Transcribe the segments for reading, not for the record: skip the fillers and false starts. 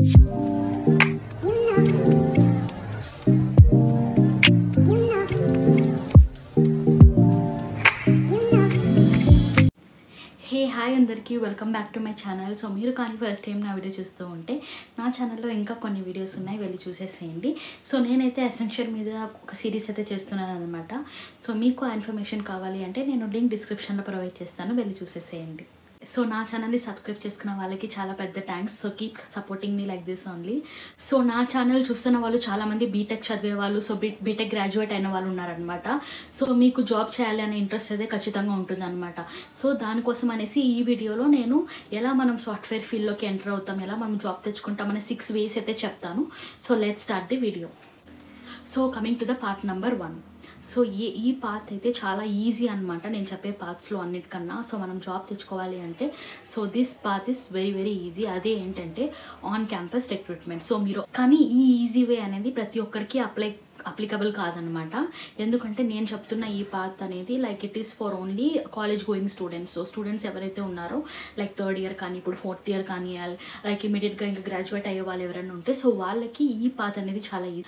Hey hi అందరికీ welcome back to my channel. So మీరు కానీ ఫస్ట్ టైం నా వీడియో చూస్తూ ఉంటే నా ఛానల్లో ఇంకా కొన్ని వీడియోస్ ఉన్నాయి, వెళ్ళి చూసేసేయండి. సో నేనైతే ఎసెన్షియల్ మీద ఒక సిరీస్ అయితే చేస్తున్నాను అనమాట. సో మీకు ఆ ఇన్ఫర్మేషన్ కావాలి అంటే నేను లింక్ డిస్క్రిప్షన్లో ప్రొవైడ్ చేస్తాను, వెళ్ళి చూసేసేయండి. సో నా ఛానల్ని సబ్స్క్రైబ్ చేసుకున్న వాళ్ళకి చాలా పెద్ద thanks. So keep supporting me like this only. So నా ఛానల్ చూస్తున్న వాళ్ళు చాలామంది బీటెక్ చదివే వాళ్ళు, సో బీటెక్ గ్రాడ్యుయేట్ అయిన వాళ్ళు ఉన్నారనమాట. సో మీకు జాబ్ చేయాలి అనే ఇంట్రెస్ట్ అయితే ఖచ్చితంగా ఉంటుందన్నమాట. సో దానికోసం అనేసి ఈ వీడియోలో నేను ఎలా మనం సాఫ్ట్వేర్ ఫీల్డ్లోకి ఎంటర్ అవుతాం, ఎలా మనం జాబ్ తెచ్చుకుంటాం అనే 6 ways అయితే చెప్తాను. So let's start the video. So coming to the part number 1. So ఈ పాత్ అయితే చాలా ఈజీ అనమాట, నేను చెప్పే పాత్స్లో అన్నిటికన్నా. సో మనం జాబ్ తెచ్చుకోవాలి అంటే so this path is very very easy. అదే ఏంటంటే ఆన్ క్యాంపస్ రిక్రూట్మెంట్. సో మీరు కానీ ఈ ఈజీ వే అనేది ప్రతి ఒక్కరికి అప్లికబుల్ కాదనమాట. ఎందుకంటే నేను చెప్తున్న ఈ పాత్ అనేది like it is for only college going students. So students ఎవరైతే ఉన్నారో లైక్ 3rd year కానీ ఇప్పుడు 4th year కానీ లైక్ ఇమీడియట్గా ఇంకా గ్రాడ్యుయేట్ అయ్యే వాళ్ళు ఎవరైనా ఉంటే సో వాళ్ళకి ఈ పాత్ అనేది చాలా ఈజీ.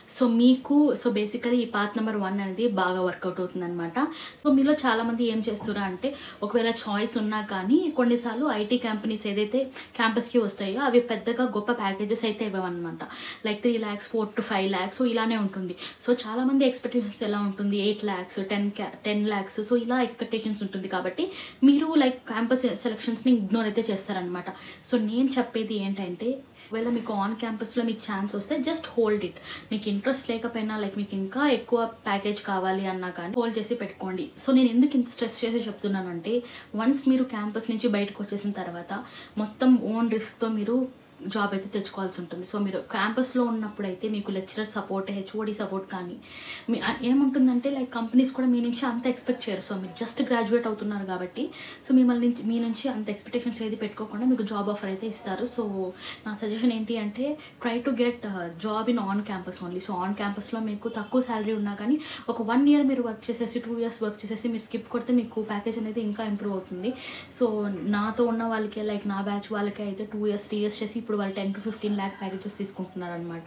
సో బేసికలీ ఈ పాత్ నెంబర్ 1 అనేది బాగా వర్కౌట్ అవుతుంది అనమాట. సో మీలో చాలామంది ఏం చేస్తున్నారు అంటే ఒకవేళ చాయిస్ ఉన్నా కానీ కొన్నిసార్లు ఐటీ కంపెనీస్ ఏదైతే క్యాంపస్కి వస్తాయో అవి పెద్దగా గొప్ప ప్యాకేజెస్ అయితే ఇవ్వవన్నమాట. Like 3 lakhs 4 to 5 lakhs so ఇలానే ఉంటుంది. సో చాలామంది ఎక్స్పెక్టేషన్స్ ఎలా ఉంటుంది 8 lakhs 10 lakhs సో ఇలా ఎక్స్పెక్టేషన్స్ ఉంటుంది. కాబట్టి మీరు లైక్ క్యాంపస్ సెలక్షన్స్ని ఇగ్నోర్ అయితే చేస్తారనమాట. సో నేను చెప్పేది ఏంటంటే ఒకవేళ మీకు ఆన్ క్యాంపస్లో మీకు ఛాన్స్ వస్తే జస్ట్ హోల్డ్ ఇట్. మీకు ఇంట్రెస్ట్ లేకపోయినా లైక్ మీకు ఇంకా ఎక్కువ ప్యాకేజ్ కావాలి అన్నా కానీ హోల్డ్ చేసి పెట్టుకోండి. సో నేను ఎందుకు ఇంత స్ట్రెస్ చేసి చెప్తున్నానంటే వన్స్ మీరు క్యాంపస్ నుంచి బయటకు వచ్చేసిన తర్వాత మొత్తం ఓన్ రిస్క్తో మీరు జాబ్ అయితే తెచ్చుకోవాల్సి ఉంటుంది. సో మీరు క్యాంపస్లో ఉన్నప్పుడు అయితే మీకు లెక్చరర్ సపోర్ట్, హెచ్ఓడి సపోర్ట్ కానీ ఏముంటుందంటే లైక్ కంపెనీస్ కూడా మీ నుంచి అంత ఎక్స్పెక్ట్ చేయరు. సో మీరు జస్ట్ గ్రాడ్యుయేట్ అవుతున్నారు కాబట్టి సో మీ నుంచి అంత ఎక్స్పెక్టేషన్స్ ఏది పెట్టుకోకుండా మీకు జాబ్ ఆఫర్ అయితే ఇస్తారు. సో నా సజెషన్ ఏంటి అంటే try to get job in on campus only. So on క్యాంపస్లో మీకు తక్కువ శాలరీ ఉన్నా కానీ ఒక 1 year మీరు వర్క్ చేసేసి 2 years వర్క్ చేసేసి మీరు స్కిప్ కొడితే మీకు ప్యాకేజ్ అనేది ఇంకా ఇంప్రూవ్ అవుతుంది. సో నాతో ఉన్న వాళ్ళకే లైక్ నా బ్యాచ్ వాళ్ళకే అయితే 2 years 3 years చేసి ఇప్పుడు వాళ్ళు 10 to 15 lakh ప్యాకేజెస్ తీసుకుంటున్నారనమాట.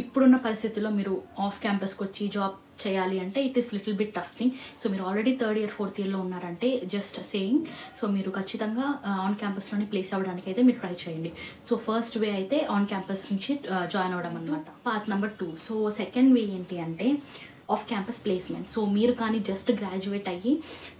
ఇప్పుడున్న పరిస్థితుల్లో మీరు ఆఫ్ క్యాంపస్కి వచ్చి జాబ్ చేయాలి అంటే it is little bit tough thing. So మీరు ఆల్రెడీ 3rd year 4th yearలో ఉన్నారంటే జస్ట్ సేయింగ్ సో మీరు ఖచ్చితంగా ఆన్ క్యాంపస్లోనే ప్లేస్ అవ్వడానికి అయితే మీరు ట్రై చేయండి. సో ఫస్ట్ వే అయితే ఆన్ క్యాంపస్ నుంచి జాయిన్ అవ్వడం అనమాట, పాత్ నెంబర్ 2. సో సెకండ్ వే ఏంటి అంటే ఆఫ్ క్యాంపస్ ప్లేస్మెంట్. సో మీరు కానీ జస్ట్ గ్రాడ్యుయేట్ అయ్యి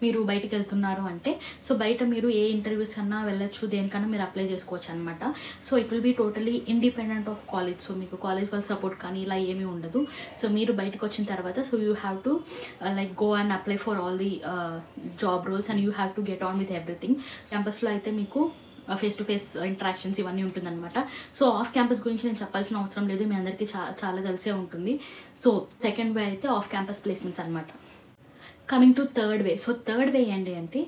మీరు బయటికి వెళ్తున్నారు అంటే సో బయట మీరు ఏ ఇంటర్వ్యూస్ అన్నా వెళ్ళొచ్చు, దేనికన్నా మీరు అప్లై చేసుకోవచ్చు అనమాట. So it will be totally independent of college. So మీకు కాలేజ్ వాళ్ళ సపోర్ట్ కానీ ఇలా ఏమీ ఉండదు. సో మీరు బయటకు వచ్చిన తర్వాత so you have to like go and apply for all the job roles and you have to get on with everything. క్యాంపస్లో అయితే మీకు ఫేస్ టు ఫేస్ ఇంటరాక్షన్స్ ఇవన్నీ ఉంటుందన్నమాట. సో ఆఫ్ క్యాంపస్ గురించి నేను చెప్పాల్సిన అవసరం లేదు, మీ అందరికీ చాలా తెలిసే ఉంటుంది. సో సెకండ్ వే అయితే ఆఫ్ క్యాంపస్ ప్లేస్మెంట్స్ అనమాట. Coming to third way. So third way ఏంటి అంటే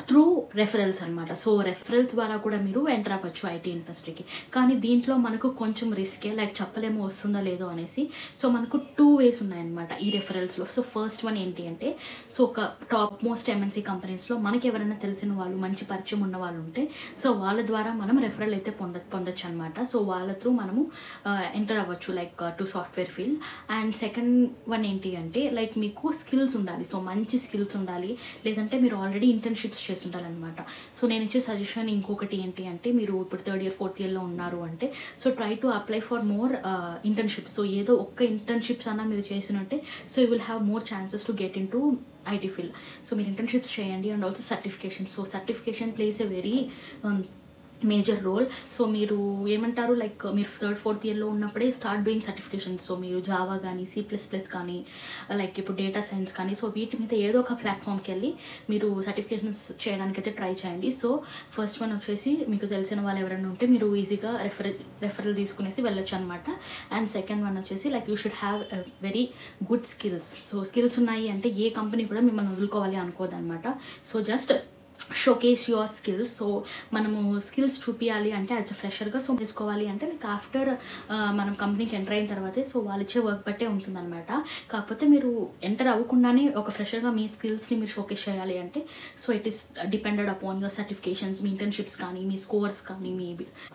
త్రూ రెఫరల్స్ అనమాట. సో రెఫరల్స్ ద్వారా కూడా మీరు ఎంటర్ అవ్వచ్చు ఐటీ ఇండస్ట్రీకి. కానీ దీంట్లో మనకు కొంచెం రిస్కే, లైక్ చెప్పలేమో వస్తుందో లేదో అనేసి. సో మనకు 2 ways ఉన్నాయన్నమాట ఈ రెఫరల్స్లో. సో ఫస్ట్ వన్ ఏంటి అంటే సో ఒక టాప్ మోస్ట్ ఎంఎన్సీ కంపెనీస్లో మనకి ఎవరైనా తెలిసిన వాళ్ళు మంచి పరిచయం ఉన్న వాళ్ళు ఉంటే సో వాళ్ళ ద్వారా మనం రెఫరల్ అయితే పొందొచ్చు అనమాట. సో వాళ్ళ త్రూ మనము ఎంటర్ అవ్వచ్చు like to software field. And second one ఏంటి అంటే లైక్ మీకు స్కిల్స్ ఉండాలి. సో మంచి స్కిల్స్ ఉండాలి, లేదంటే మీరు ఆల్రెడీ ఇంటర్న్షిప్స్ చేస్తుంటారనమాట. సో నేను ఇచ్చే సజెషన్ ఇంకొకటి ఏంటి అంటే మీరు ఇప్పుడు 3rd year 4th yearలో ఉన్నారు అంటే so try to apply for more internships. So ఏదో ఒక్క ఇంటర్న్షిప్స్ అన్నా మీరు చేసినట్టే so you will have more chances to get in to IT field. So మీరు ఇంటర్న్షిప్స్ చేయండి and also certification. So certification places a very major role. So మీరు ఏమంటారు like మీరు 3rd 4th yearలో ఉన్నప్పుడే స్టార్ట్ డూయింగ్ సర్టిఫికేషన్. సో మీరు Java కానీ C++ కానీ లైక్ ఇప్పుడు డేటా సైన్స్ కానీ సో వీటి మీద ఏదో ఒక ప్లాట్ఫామ్కి వెళ్ళి మీరు సర్టిఫికేషన్స్ చేయడానికి అయితే ట్రై చేయండి. సో ఫస్ట్ వన్ వచ్చేసి మీకు తెలిసిన వాళ్ళు ఎవరైనా ఉంటే మీరు ఈజీగా రెఫరల్ తీసుకునేసి వెళ్ళొచ్చు అనమాట. అండ్ సెకండ్ వన్ వచ్చేసి like you should have very good skills. So skills ఉన్నాయి అంటే ఏ కంపెనీ కూడా మిమ్మల్ని వదులుకోవాలి అనుకోదన్నమాట. So just showcase your skills. So మనము స్కిల్స్ చూపించాలి అంటే యాజ్ అ ఫ్రెషర్గా సో చేసుకోవాలి అంటే లైక్ ఆఫ్టర్ మనం కంపెనీకి ఎంటర్ అయిన తర్వాతే సో వాళ్ళు ఇచ్చే వర్క్ బట్టే ఉంటుందన్నమాట. కాకపోతే మీరు ఎంటర్ అవ్వకుండానే ఒక ఫ్రెషర్గా మీ స్కిల్స్ని మీరు షోకేస్ చేయాలి అంటే so it is depended upon your certifications, me internships కానీ, మీ స్కోర్స్ కానీ, మీ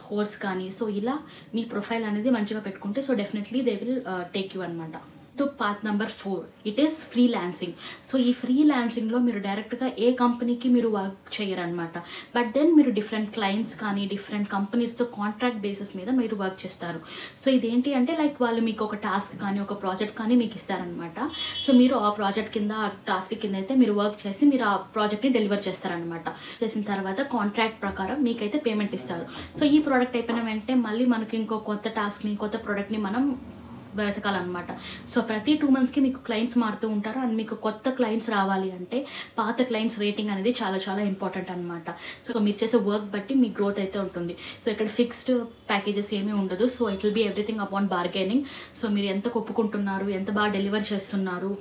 కోర్స్ కానీ. సో ఇలా మీ ప్రొఫైల్ అనేది మంచిగా పెట్టుకుంటే so definitely they will take you అనమాట. To path number 4 it is freelancing. So ఈ ఫ్రీలాన్సింగ్లో మీరు డైరెక్ట్గా ఏ కంపెనీకి మీరు వర్క్ చేయరనమాట. బట్ దెన్ మీరు డిఫరెంట్ క్లయింట్స్ కానీ డిఫరెంట్ కంపెనీస్తో కాంట్రాక్ట్ బేసిస్ మీద మీరు వర్క్ చేస్తారు. సో ఇదేంటి అంటే లైక్ వాళ్ళు మీకు ఒక టాస్క్ కానీ ఒక ప్రాజెక్ట్ కానీ మీకు ఇస్తారనమాట. సో మీరు ఆ ప్రాజెక్ట్ కింద ఆ టాస్క్ కింద అయితే మీరు వర్క్ చేసి మీరు ఆ ప్రాజెక్ట్ని డెలివర్ చేస్తారనమాట. చేసిన తర్వాత కాంట్రాక్ట్ ప్రకారం మీకైతే పేమెంట్ ఇస్తారు. సో ఈ ప్రోడక్ట్ అయిపోయిన వెంటనే మళ్ళీ మనకి ఇంకో కొత్త టాస్క్ని కొత్త ప్రోడక్ట్ని మనం వెతకాలన్నమాట. సో ప్రతి 2 మంత్స్కి మీకు క్లయింట్స్ మారుతూ ఉంటారు. అండ్ మీకు కొత్త క్లయింట్స్ రావాలి అంటే పాత క్లయింట్స్ రేటింగ్ అనేది చాలా చాలా ఇంపార్టెంట్ అనమాట. సో మీరు చేసే వర్క్ బట్టి మీ గ్రోత్ అయితే ఉంటుంది. సో ఇక్కడ ఫిక్స్డ్ ప్యాకేజెస్ ఏమీ ఉండదు. So it will be everything upon bargaining. So మీరు ఎంత ఒప్పుకుంటున్నారు, ఎంత బాగా డెలివర్ చేస్తున్నారు,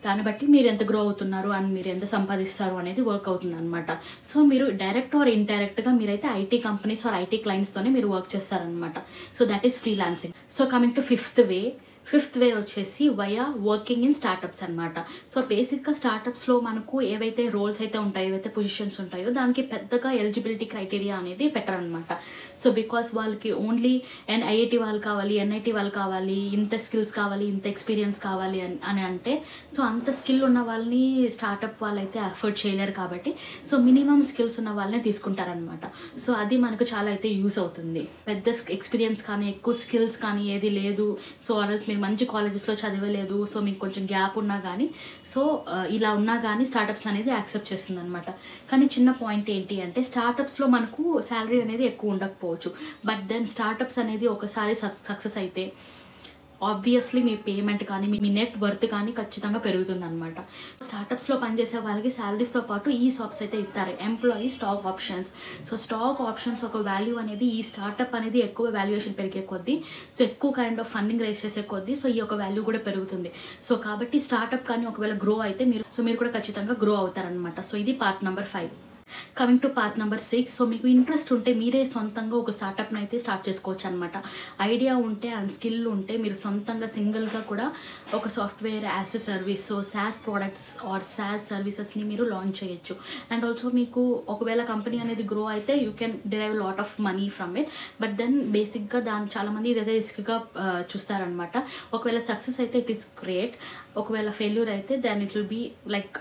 దాన్ని బట్టి మీరు ఎంత గ్రో అవుతున్నారు అండ్ మీరు ఎంత సంపాదిస్తారు అనేది వర్క్ అవుతుంది అనమాట. సో మీరు డైరెక్ట్ ఆర్ ఇండైరెక్ట్గా మీరైతే ఐటీ కంపెనీస్ ఆర్ ఐటీ క్లయింట్స్తోనే మీరు వర్క్ చేస్తారనమాట. So that is freelancing. So coming to fifth way వచ్చేసి వయా వర్కింగ్ ఇన్ స్టార్టప్స్ అనమాట. సో బేసిక్గా స్టార్టప్స్లో మనకు ఏవైతే రోల్స్ అయితే ఉంటాయో, ఏవైతే పొజిషన్స్ ఉంటాయో దానికి పెద్దగా ఎలిజిబిలిటీ క్రైటీరియా అనేది పెట్టరనమాట. సో బికాస్ వాళ్ళకి ఓన్లీ ఐఐటి వాళ్ళు కావాలి, ఎన్ఐటి వాళ్ళు కావాలి, ఇంత స్కిల్స్ కావాలి, ఇంత ఎక్స్పీరియన్స్ కావాలి అని అంటే సో అంత స్కిల్ ఉన్న వాళ్ళని స్టార్టప్ వాళ్ళైతే అఫోర్డ్ చేయలేరు. కాబట్టి సో మినిమం స్కిల్స్ ఉన్న వాళ్ళనే తీసుకుంటారనమాట. సో అది మనకు చాలా అయితే యూస్ అవుతుంది. పెద్ద ఎక్స్పీరియన్స్ కానీ ఎక్కువ స్కిల్స్ కానీ ఏది లేదు, సో ఆర్ఎల్స్ మీరు మంచి కాలేజెస్లో చదవలేదు, సో మీకు కొంచెం గ్యాప్ ఉన్నా కానీ సో ఇలా ఉన్నా కానీ స్టార్టప్స్ అనేది యాక్సెప్ట్ చేస్తుంది అనమాట. కానీ చిన్న పాయింట్ ఏంటి అంటే స్టార్టప్స్లో మనకు శాలరీ అనేది ఎక్కువ ఉండకపోవచ్చు. బట్ దెన్ స్టార్టప్స్ అనేది ఒకసారి సక్సెస్ అయితే ఆబ్వియస్లీ మీ పేమెంట్ కానీ మీ నెట్ వర్త్ కానీ ఖచ్చితంగా పెరుగుతుంది అనమాట. స్టార్టప్స్లో పనిచేసే వాళ్ళకి శాలరీస్తో పాటు ఈ సాప్స్ అయితే ఇస్తారు, employee stock options. So stock options ఒక వాల్యూ అనేది ఈ స్టార్టప్ అనేది ఎక్కువ వాల్యుయేషన్ పెరిగే కొద్దీ సో ఎక్కువ కైండ్ ఆఫ్ ఫండింగ్ రైజ్ చేసే కొద్దీ సో ఈ యొక్క వాల్యూ కూడా పెరుగుతుంది. సో కాబట్టి స్టార్టప్ కానీ ఒకవేళ గ్రో అయితే మీరు కూడా ఖచ్చితంగా గ్రో అవుతారనమాట. సో ఇది part number 5. Coming to part number 6. So మీకు ఇంట్రెస్ట్ ఉంటే మీరే సొంతంగా ఒక స్టార్టప్ని అయితే స్టార్ట్ చేసుకోవచ్చు అనమాట. ఐడియా ఉంటే అండ్ స్కిల్ ఉంటే మీరు సొంతంగా సింగిల్గా కూడా ఒక software as a service, so SaaS products or SaaS సర్వీసెస్ని మీరు లాంచ్ చేయొచ్చు. అండ్ ఆల్సో మీకు ఒకవేళ కంపెనీ అనేది గ్రో అయితే you can derive lot of money from it. But then బేసిక్గా దాన్ని చాలామంది ఇదైతే రిస్క్గా చూస్తారనమాట. ఒకవేళ సక్సెస్ అయితే ఇట్ ఈస్ గ్రేట్, ఒకవేళ ఫెయిల్యూర్ అయితే then it will be like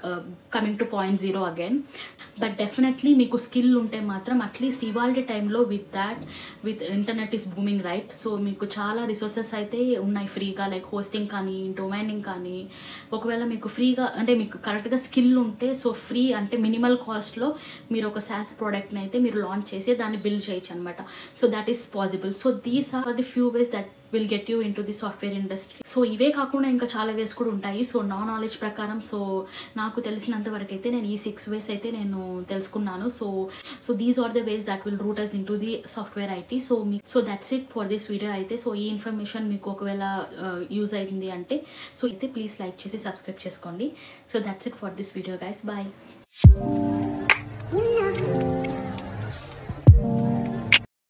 coming to point 0 again. But definitely మీకు స్కిల్ ఉంటే మాత్రం అట్లీస్ట్ ఇవాళ టైంలో with internet is booming right. So మీకు చాలా రిసోర్సెస్ అయితే ఉన్నాయి ఫ్రీగా, లైక్ హోస్టింగ్ కానీ డొమైనింగ్ కానీ. ఒకవేళ మీకు ఫ్రీగా అంటే మీకు కరెక్ట్గా స్కిల్ ఉంటే సో ఫ్రీ అంటే మినిమల్ కాస్ట్లో మీరు ఒక SaaS ప్రోడక్ట్ని అయితే మీరు లాంచ్ చేసి దాన్ని బిల్డ్ చేయొచ్చు అనమాట. So that is possible. So these are the few ways that will get you in to the software industry. So ఇవే కాకుండా ఇంకా చాలా వేస్ కూడా ఉంటాయి. సో నా నాలెడ్జ్ ప్రకారం సో నాకు తెలిసినంత వరకు అయితే నేను ఈ 6 వేస్ అయితే నేను తెలుసుకున్నాను. So these are the ways that will route us in to the software IT. So that's it for this video అయితే. సో ఈ ఇన్ఫర్మేషన్ మీకు ఒకవేళ యూజ్ అయింది అంటే సో అయితే ప్లీజ్ లైక్ చేసి సబ్స్క్రైబ్ చేసుకోండి. So that's it for this video guys. Bye.